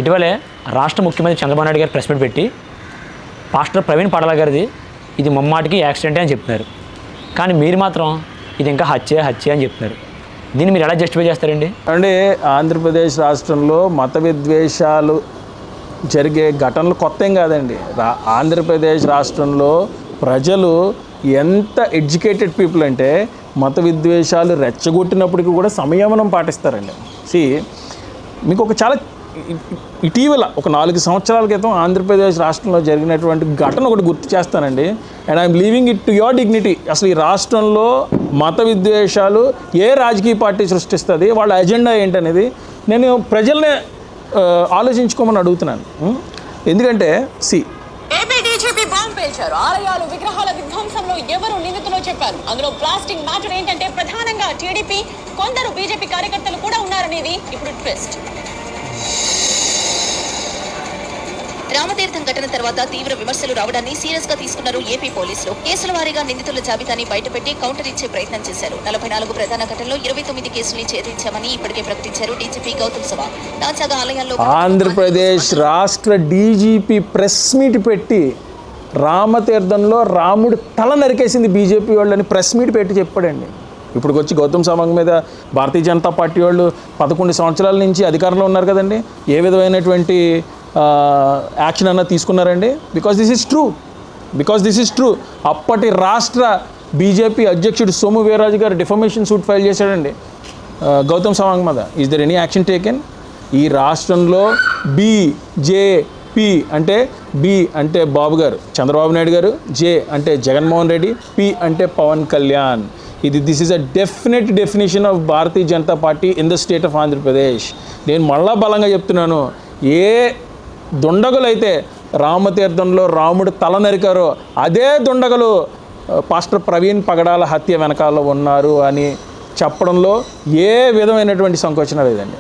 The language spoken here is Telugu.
ఇటీవలే రాష్ట్ర ముఖ్యమంత్రి చంద్రబాబు నాయుడు గారు ప్రెస్ మీట్ పెట్టి పాస్టర్ ప్రవీణ్ పడల గారిది ఇది ముమ్మాటికి యాక్సిడెంటే అని చెప్తున్నారు. కానీ మీరు మాత్రం ఇది ఇంకా హత్య అని చెప్తున్నారు. దీన్ని మీరు ఎలా జస్టిఫై చేస్తారండి? అంటే ఆంధ్రప్రదేశ్ రాష్ట్రంలో మత విద్వేషాలు జరిగే ఘటనలు కొత్త ఏం కాదండి. ఆంధ్రప్రదేశ్ రాష్ట్రంలో ప్రజలు ఎంత ఎడ్యుకేటెడ్ పీపుల్ అంటే మత విద్వేషాలు రెచ్చగొట్టినప్పటికీ కూడా సంయమనం పాటిస్తారండి. మీకు ఒక చాలా ఇటీవల ఒక 4 సంవత్సరాల క్రితం ఆంధ్రప్రదేశ్ రాష్ట్రంలో జరిగినటువంటి ఘటన ఒకటి గుర్తు చేస్తానండి. And I'm leaving it to your dignity. అసలు ఈ రాష్ట్రంలో మత విద్వేషాలు ఏ రాజకీయ పార్టీ సృష్టిస్తుంది, వాళ్ళ ఎజెండా ఏంటనేది నేను ప్రజల్నే ఆలోచించుకోమని అడుగుతున్నాను. ఎందుకంటే ఏపీ డీజీపీ బాంబు పేల్చారు. ఆలయాలు విగ్రహాల విధ్వంసంలో ఎవరు నిందితులో చెప్పారు. అందులో బ్లాస్టింగ్ మ్యాటర్ ఏంటంటే ప్రధానంగా టీడీపీ, కొందరు బీజేపీ కార్యకర్తలు కూడా ఉన్నారనేది ఇప్పుడు ట్విస్ట్. రామతీర్థం ఘటన తర్వాత తీవ్ర విమర్శలు రావడాన్ని సీరియస్ గా తీసుకున్నారు ఏపీ పోలీసులు. కేసుల వారీగా నిందితుల జాబితాని బయటపెట్టి కౌంటర్ ఇచ్చే ప్రయత్నం చేశారు. 44 ప్రధాన ఘటనలో 29 కేసుల్ని ఛేదించామని ఇప్పటికే ప్రకటించారు డీజీపీ గౌతమ్ సవాంగ్. తాజాగా ఆలయాల్లో ఆంధ్రప్రదేశ్ రాష్ట్ర డీజీపీ ప్రెస్ మీట్ పెట్టి రామతీర్థంలో రాముడు తల నరికేసింది బీజేపీ వాళ్ళని ప్రెస్ మీట్ పెట్టి చెప్పాడండి. ఇప్పుడు వచ్చి గౌతమ్ సవాంగ్ మీద భారతీయ జనతా పార్టీ వాళ్ళు 11 సంవత్సరాల నుంచి అధికారంలో ఉన్నారు కదండి. ఏ విధమైనటువంటి యాక్షన్ అన్నా తీసుకున్నారండి? Because this is true. అప్పటి రాష్ట్ర బీజేపీ అధ్యక్షుడు సోము వీర్రాజు గారు డిఫమేషన్ సూట్ ఫైల్ చేశాడండి గౌతమ్ సవాంగ్ మీద. Is there any action taken? ఈ రాష్ట్రంలో బీజేపీ అంటే బి అంటే బాబు గారు చంద్రబాబు నాయుడు గారు, జే అంటే జగన్మోహన్ రెడ్డి, పి అంటే Pawan Kalyan. This is a definition of Bharatiya Janata party in the state of Andhra Pradesh. నేను మళ్ళా బలంగా చెప్తున్నాను, ఏ దుండగులైతే రామతీర్థంలో రాముడు తల నరికారో అదే దుండగులు పాస్టర్ ప్రవీణ్ పగడాల హత్య వెనకాల ఉన్నారు అని చెప్పడంలో ఏ విధమైనటువంటి సంకోచన లేదండి.